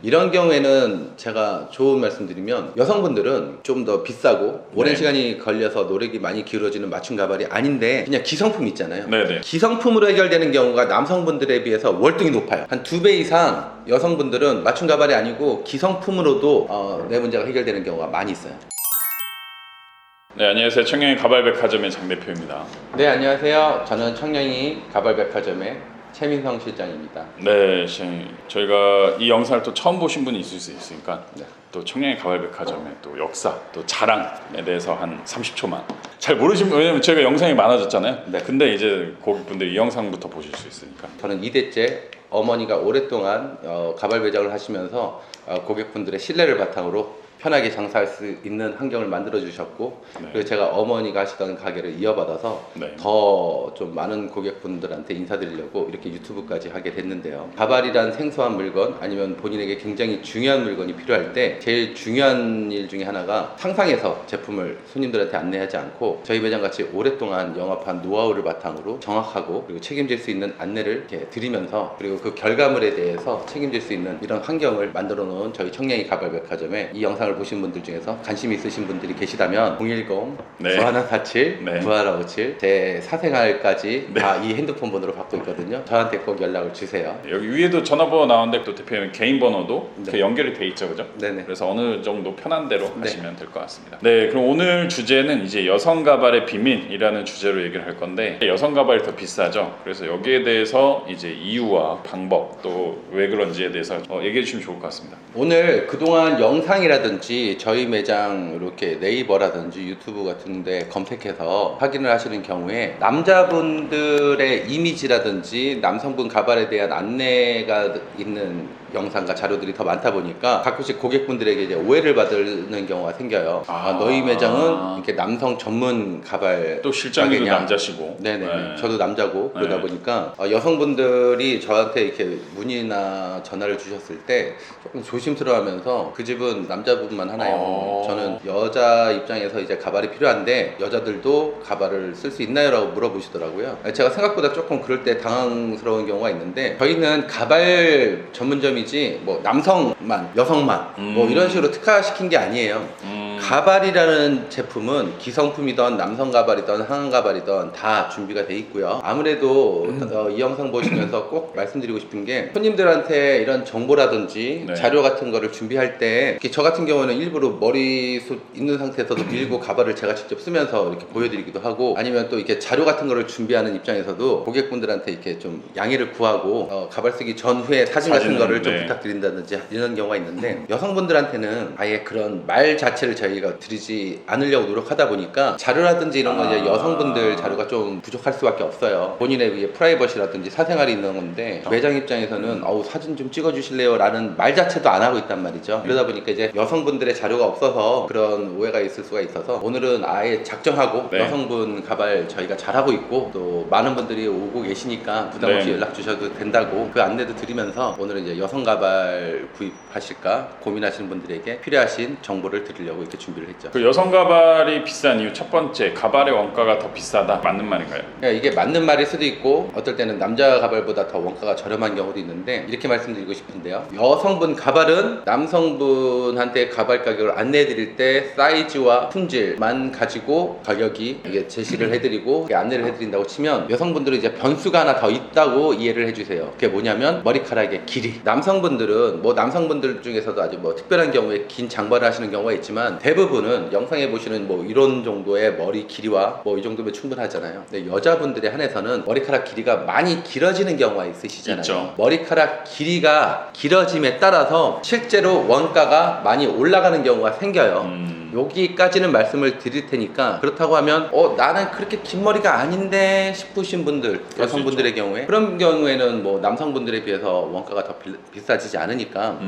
이런 경우에는 제가 좋은 말씀드리면 여성분들은 좀 더 비싸고 오랜 시간이 걸려서 노력이 많이 기울어지는 맞춤 가발이 아닌데 그냥 기성품 있잖아요. 네네. 기성품으로 해결되는 경우가 남성분들에 비해서 월등히 높아요. 한 2배 이상 여성분들은 맞춤 가발이 아니고 기성품으로도 내 문제가 해결되는 경우가 많이 있어요. 네, 안녕하세요. 청량리 가발백화점의 장 대표입니다. 네, 안녕하세요. 저는 청량리 가발백화점의 최민성 실장입니다. 네, 시장님. 저희가 이 영상을 또 처음 보신 분이 있을 수 있으니까 또 청량리 가발백화점의 또 역사, 또 자랑에 대해서 한 30초만. 잘 모르시면, 왜냐면 제가 영상이 많아졌잖아요. 네. 근데 이제 고객분들이 이 영상부터 보실 수 있으니까. 저는 2대째 어머니가 오랫동안 가발 매장을 하시면서 고객분들의 신뢰를 바탕으로 편하게 장사할 수 있는 환경을 만들어 주셨고 그리고 제가 어머니가 하시던 가게를 이어받아서 더 좀 많은 고객분들한테 인사드리려고 이렇게 유튜브까지 하게 됐는데요. 가발이란 생소한 물건 아니면 본인에게 굉장히 중요한 물건이 필요할 때 제일 중요한 일 중에 하나가 상상해서 제품을 손님들한테 안내하지 않고 저희 매장 같이 오랫동안 영업한 노하우를 바탕으로 정확하고 그리고 책임질 수 있는 안내를 이렇게 드리면서 그리고 그 결과물에 대해서 책임질 수 있는 이런 환경을 만들어 놓은 저희 청량리 가발백화점에 이 영상을 보신 분들 중에서 관심 있으신 분들이 계시다면 010 9147 9157 제 사생활까지 다 이 핸드폰 번호로 받고 있거든요. 저한테 꼭 연락을 주세요. 여기 위에도 전화번호 나오는데 또 대표님 개인 번호도 그 연결이 돼 있죠, 그죠? 네네. 그래서 어느 정도 편한 대로 하시면 될 것 같습니다. 네, 그럼 오늘 주제는 이제 여성 가발의 비밀이라는 주제로 얘기를 할 건데 여성 가발이 더 비싸죠. 그래서 여기에 대해서 이제 이유와 방법 또 왜 그런지에 대해서 얘기해 주시면 좋을 것 같습니다. 오늘 그동안 영상이라든지 저희 매장 이렇게 네이버라든지 유튜브 같은 데 검색해서 확인을 하시는 경우에 남자분들의 이미지라든지 남성분 가발에 대한 안내가 있는 영상과 자료들이 더 많다 보니까 가끔씩 고객분들에게 이제 오해를 받는 경우가 생겨요. 너희 매장은 이렇게 남성 전문 가발 또 실장님도 가게냐? 남자시고 네네. 저도 남자고 그러다 보니까 여성분들이 저한테 이렇게 문의나 전화를 주셨을 때 조금 조심스러워하면서 그 집은 남자분만 하나요? 저는 여자 입장에서 이제 가발이 필요한데 여자들도 가발을 쓸 수 있나요? 라고 물어보시더라고요. 제가 생각보다 조금 그럴 때 당황스러운 경우가 있는데 저희는 가발 전문점이지 뭐 남성만 여성만 뭐 이런 식으로 특화시킨 게 아니에요. 가발이라는 제품은 기성품이든 남성 가발이든 하한 가발이든 다 준비가 돼 있고요. 아무래도 이 영상 보시면서 꼭 말씀드리고 싶은 게 손님들한테 이런 정보라든지 자료 같은 거를 준비할 때 저 같은 경우는 일부러 머리숱 있는 상태에서도 밀고 가발을 제가 직접 쓰면서 이렇게 보여드리기도 하고 아니면 또 이렇게 자료 같은 거를 준비하는 입장에서도 고객분들한테 이렇게 좀 양해를 구하고 가발 쓰기 전후에 사진 같은 거를 좀 부탁드린다든지 이런 경우가 있는데 여성분들한테는 아예 그런 말 자체를 저희가 드리지 않으려고 노력하다 보니까 자료라든지 이런 건 이제 여성분들 자료가 좀 부족할 수밖에 없어요. 본인의 프라이버시라든지 사생활이 있는 건데 매장 입장에서는 사진 좀 찍어주실래요? 라는 말 자체도 안 하고 있단 말이죠. 그러다 보니까 이제 여성분들의 자료가 없어서 그런 오해가 있을 수가 있어서 오늘은 아예 작정하고 여성분 가발 저희가 잘하고 있고 또 많은 분들이 오고 계시니까 부담 없이 연락 주셔도 된다고 그 안내도 드리면서 오늘은 이제 여성 가발 구입하실까 고민하시는 분들에게 필요하신 정보를 드리려고 이렇게 준비를 했죠. 그 여성 가발이 비싼 이유 첫 번째, 가발의 원가가 더 비싸다. 맞는 말인가요? 이게 맞는 말일 수도 있고 어떨 때는 남자 가발보다 더 원가가 저렴한 경우도 있는데 이렇게 말씀드리고 싶은데요. 여성분 가발은 남성분한테 가발 가격을 안내해 드릴 때 사이즈와 품질만 가지고 가격이 이게 제시를 해드리고 안내를 해드린다고 치면 여성분들은 이제 변수가 하나 더 있다고 이해를 해주세요. 그게 뭐냐면 머리카락의 길이. 남성분들은 뭐 남성분들 중에서도 아주 뭐 특별한 경우에 긴 장발을 하시는 경우가 있지만 대부분은 영상에 보시는 뭐 이런 정도의 머리 길이와 뭐 이 정도면 충분하잖아요. 근데 여자분들에 한해서는 머리카락 길이가 많이 길어지는 경우가 있으시잖아요. 있죠. 머리카락 길이가 길어짐에 따라서 실제로 원가가 많이 올라가는 경우가 생겨요. 여기까지는 말씀을 드릴 테니까 그렇다고 하면 나는 그렇게 긴 머리가 아닌데 싶으신 분들 여성분들의 경우에 그런 경우에는 뭐 남성분들에 비해서 원가가 더 비싸지지 않으니까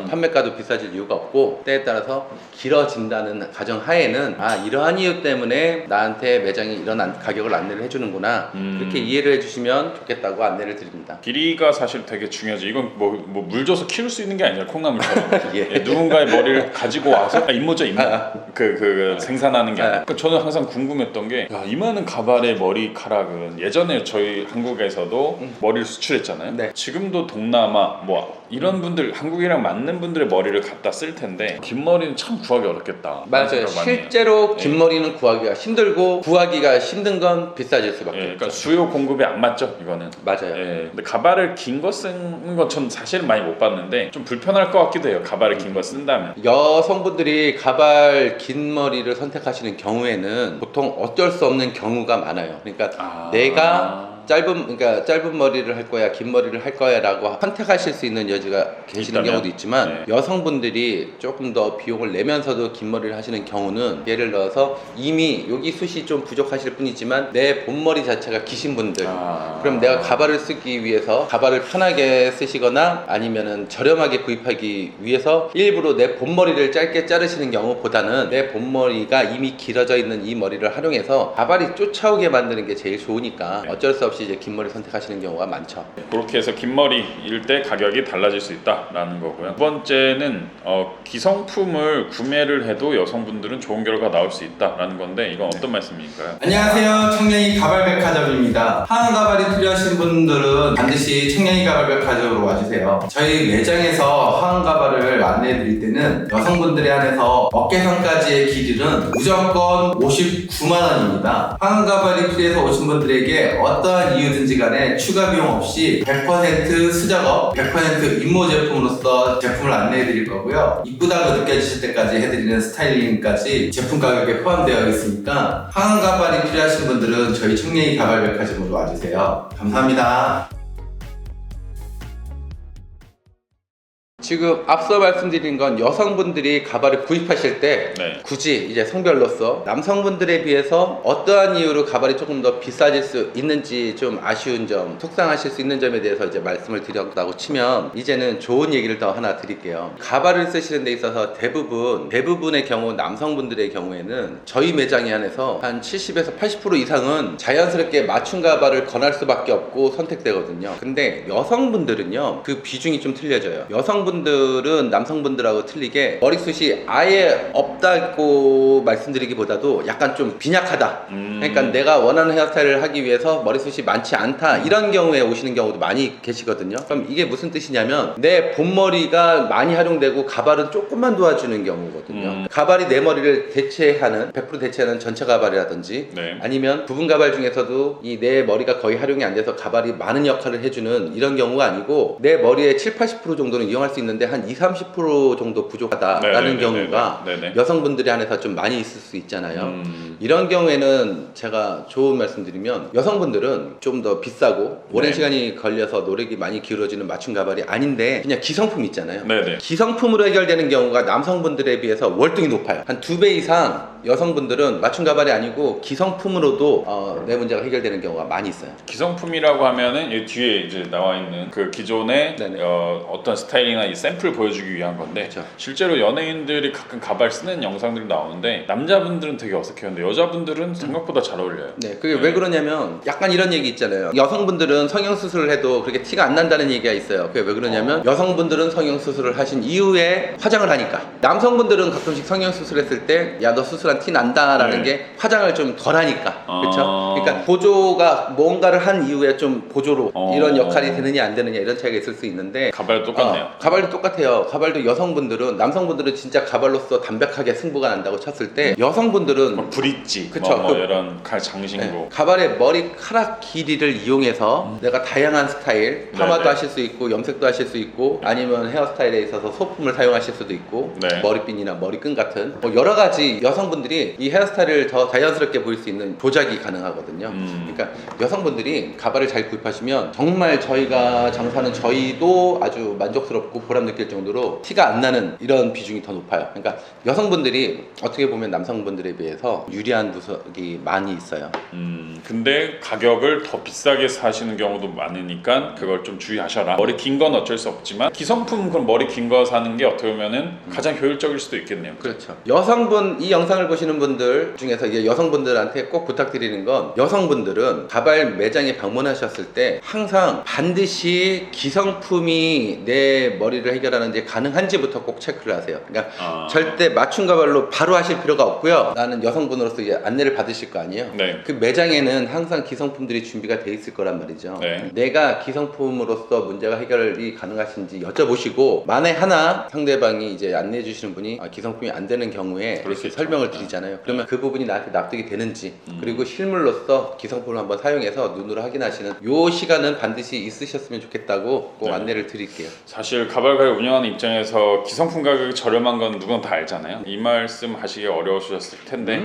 판매가도 비싸질 이유가 없고 때에 따라서 길어진다는 가정하에는 이러한 이유 때문에 나한테 매장이 이런 가격을 안내를 해주는구나 그렇게 이해를 해주시면 좋겠다고 안내를 드립니다. 길이가 사실 되게 중요하죠. 이건 뭐 물 줘서 키울 수 있는 게 아니잖아요. 콩나물처럼. 누군가의 머리를 가지고 와서 인모죠 인모. 그 생산하는 게 아니라 그러니까 저는 항상 궁금했던 게 야, 이 많은 가발의 머리카락은 예전에 저희 한국에서도 머리를 수출했잖아요. 네. 지금도 동남아 뭐 이런 분들 한국이랑 맞는 분들의 머리를 갖다 쓸 텐데 긴 머리는 참 구하기 어렵겠다. 맞아요. 실제로 긴 머리는 구하기가 힘들고 구하기가 힘든 건 비싸질 수밖에 없죠. 그러니까 수요 공급에 안 맞죠 이거는. 맞아요. 근데 가발을 긴 거 쓰는 건 전 사실은 많이 못 봤는데 좀 불편할 것 같기도 해요. 가발을 긴 거 쓴다면. 여성분들이 가발 긴 머리를 선택하시는 경우에는 보통 어쩔 수 없는 경우가 많아요. 그러니까 내가 짧은 머리를 할 거야, 긴 머리를 할 거야라고 선택하실 수 있는 여지가 계시는 있다면? 경우도 있지만 여성분들이 조금 더 비용을 내면서도 긴 머리를 하시는 경우는 예를 들어서 이미 여기 숱이 좀 부족하실 뿐이지만 내 본머리 자체가 기신 분들 그럼 내가 가발을 쓰기 위해서 가발을 편하게 쓰시거나 아니면은 저렴하게 구입하기 위해서 일부러 내 본머리를 짧게 자르시는 경우보다는 내 본머리가 이미 길어져 있는 이 머리를 활용해서 가발이 쫓아오게 만드는 게 제일 좋으니까 어쩔 수 없이 이제 긴 머리 선택하시는 경우가 많죠. 그렇게 해서 긴 머리일 때 가격이 달라질 수 있다라는 거고요. 두 번째는 기성품을 구매를 해도 여성분들은 좋은 결과 나올 수 있다라는 건데 이건 어떤 말씀일까요? 안녕하세요. 청량리 가발백화점입니다. 하얀 가발이 필요하신 분들은 반드시 청량리 가발백화점으로 와주세요. 저희 매장에서 하얀 가발을 안내해 드릴 때는 여성분들에 한해서 어깨선까지의 길이는 무조건 59만원입니다. 하얀 가발이 필요해서 오신 분들에게 어떠한 이유든지 간에 추가 비용 없이 100% 수작업, 100% 임모 제품으로서 제품을 안내해 드릴 거고요. 이쁘다고 느껴지실 때까지 해드리는 스타일링까지 제품 가격에 포함되어 있으니까 하얀 가발이 필요하신 분들은 저희 청량리 가발백화점으로 와주세요. 감사합니다. 지금 앞서 말씀드린 건 여성분들이 가발을 구입하실 때 굳이 이제 성별로서 남성분들에 비해서 어떠한 이유로 가발이 조금 더 비싸질 수 있는지 좀 아쉬운 점, 속상하실 수 있는 점에 대해서 이제 말씀을 드렸다고 치면 이제는 좋은 얘기를 더 하나 드릴게요. 가발을 쓰시는 데 있어서 대부분의 경우 남성분들의 경우에는 저희 매장에 한해서 한 70에서 80% 이상은 자연스럽게 맞춤 가발을 권할 수밖에 없고 선택되거든요. 근데 여성분들은요 그 비중이 좀 틀려져요. 여성분들은 남성분들하고 틀리게 머리숱이 아예 없다고 말씀드리기보다도 약간 좀 빈약하다. 그러니까 내가 원하는 헤어스타일을 하기 위해서 머리숱이 많지 않다. 이런 경우에 오시는 경우도 많이 계시거든요. 그럼 이게 무슨 뜻이냐면 내 본머리가 많이 활용되고 가발은 조금만 도와주는 경우거든요. 가발이 내 머리를 대체하는 100% 대체하는 전체 가발이라든지 아니면 부분 가발 중에서도 이 내 머리가 거의 활용이 안 돼서 가발이 많은 역할을 해주는 이런 경우가 아니고 내 머리의 70-80% 정도는 이용할 수 있는데 한 20-30% 정도 부족하다라는 경우가 여성분들에 한해서 좀 많이 있을 수 있잖아요. 이런 경우에는 제가 좋은 말씀드리면 여성분들은 좀 더 비싸고 오랜 시간이 걸려서 노력이 많이 기울어지는 맞춤 가발이 아닌데 그냥 기성품 있잖아요. 기성품으로 해결되는 경우가 남성분들에 비해서 월등히 높아요. 한 2배 이상 여성분들은 맞춤 가발이 아니고 기성품으로도 내 문제가 해결되는 경우가 많이 있어요. 기성품이라고 하면은 이 뒤에 이제 나와 있는 그 기존의 어떤 스타일이나 이 샘플 보여주기 위한 건데 실제로 연예인들이 가끔 가발 쓰는 영상들이 나오는데 남자분들은 되게 어색해하는데 여자분들은 생각보다 잘 어울려요. 그게 왜 그러냐면 약간 이런 얘기 있잖아요. 여성분들은 성형수술을 해도 그렇게 티가 안 난다는 얘기가 있어요. 그게 왜 그러냐면 여성분들은 성형수술을 하신 이후에 화장을 하니까 남성분들은 가끔씩 성형수술 했을 때 야 너 수술한 티 난다라는 게 화장을 좀 덜 하니까 그렇죠? 그러니까 보조가 뭔가를 한 이후에 좀 보조로 이런 역할이 되느냐 안 되느냐 이런 차이가 있을 수 있는데 가발도 똑같네요. 가발도 똑같아요. 가발도 여성분들은 남성분들은 진짜 가발로서 담백하게 승부가 난다고 쳤을 때 여성분들은 브릿지 그쵸, 뭐 이런 장신구 가발의 머리카락 길이를 이용해서 내가 다양한 스타일 파마도 하실 수 있고 염색도 하실 수 있고 아니면 헤어스타일에 있어서 소품을 사용하실 수도 있고 머리핀이나 머리끈 같은 뭐 여러 가지 여성분들이 이 헤어스타일을 더 자연스럽게 보일 수 있는 조작이 가능하거든요. 그러니까 여성분들이 가발을 잘 구입하시면 정말 저희가 장사하는 저희도 아주 만족스럽고 보람 느낄 정도로 티가 안 나는 이런 비중이 더 높아요. 그러니까 여성분들이 어떻게 보면 남성분들에 비해서 유리한 구석이 많이 있어요. 근데 가격을 더 비싸게 사시는 경우도 많으니까 그걸 좀 주의하셔라. 머리 긴 건 어쩔 수 없지만 기성품 그럼 머리 긴 거 사는 게 어떻게 보면은 가장 효율적일 수도 있겠네요. 그렇죠. 여성분 이 영상을 보시는 분들 중에서 이제 여성분들한테 꼭 부탁드리는 건 여성분들은 가발 매장에 방문하셨을 때 항상 반드시 기성품이 내 머리를 문제를 해결하는지 가능한지부터 꼭 체크를 하세요. 그러니까 절대 맞춤 가발로 바로 하실 필요가 없고요. 나는 여성분으로서 이제 안내를 받으실 거 아니에요. 네. 그 매장에는 항상 기성품들이 준비가 돼 있을 거란 말이죠. 네. 내가 기성품으로서 문제가 해결이 가능하신지 여쭤보시고 만에 하나 상대방이 이제 안내해 주시는 분이 기성품이 안 되는 경우에 그럴 수 이렇게 있죠. 설명을 드리잖아요. 그러면 그 부분이 나한테 납득이 되는지 그리고 실물로서 기성품을 한번 사용해서 눈으로 확인하시는 요 시간은 반드시 있으셨으면 좋겠다고 꼭 네. 안내를 드릴게요. 사실 가발 가게 운영하는 입장에서 기성품 가격이 저렴한 건 누구나 다 알잖아요. 이 말씀 하시기 어려우셨을 텐데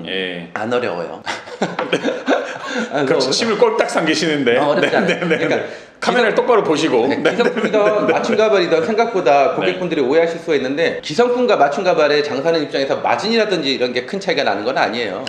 예. 안 어려워요. 그렇죠. 침을 꼴딱 삼기시는데 어렵지 않아요. 그러니까 카메라를 똑바로 보시고 기성품이든 맞춤 가발이든 생각보다 고객분들이 오해하실 수가 있는데 기성품과 맞춤 가발의 장사하는 입장에서 마진이라든지 이런 게 큰 차이가 나는 건 아니에요.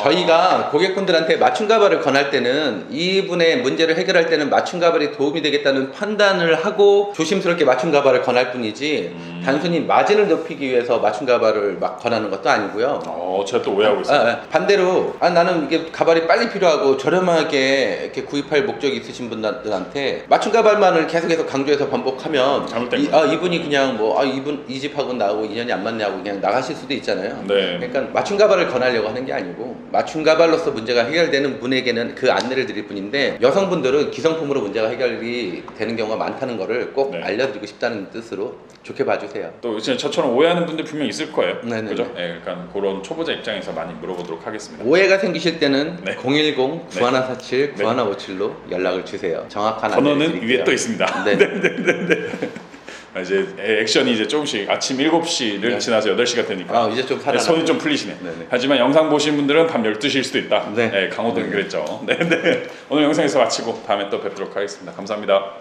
저희가 고객분들한테 맞춤 가발을 권할 때는 이분의 문제를 해결할 때는 맞춤 가발이 도움이 되겠다는 판단을 하고 조심스럽게 맞춤 가발을 권할 뿐이지 단순히 마진을 높이기 위해서 맞춤 가발을 막 권하는 것도 아니고요. 제가 또 오해하고 있어요. 반대로 나는 이게 가발이 빨리 필요하고 저렴하게 이렇게 구입할 목적이 있으신 분들한테 맞춤 가발만을 계속해서 강조해서 반복하면 잘못된 이분이 그냥 이분 이 집하고 나하고 인연이 안 맞냐고 그냥 나가실 수도 있잖아요. 네. 그러니까 맞춤 가발을 권하려고 하는 게 아니고 맞춤 가발로서 문제가 해결되는 분에게는 그 안내를 드릴 뿐인데 여성분들은 기성품으로 문제가 해결이 되는 경우가 많다는 거를 꼭 네. 알려드리고 싶다는 뜻으로 좋게 봐주세요. 또 이제 저처럼 오해하는 분들 분명 있을 거예요. 네네네. 그죠? 네, 그러니까 그런 초보자 입장에서 많이 물어보도록 하겠습니다. 오해가 생기실 때는 네. 010-9147-9157로 연락을 주세요. 정확한 안내를 번호는 드릴게요. 위에 또 있습니다. 네. 이제 액션이 이제 조금씩 아침 7시를 네. 지나서 8시가 되니까 이제 좀 살아나. 손이 좀 풀리시네. 네네. 하지만 영상 보신 분들은 밤 12시일 수도 있다. 네. 강호동이 그랬죠. 오늘 영상에서 마치고 다음에 또 뵙도록 하겠습니다. 감사합니다.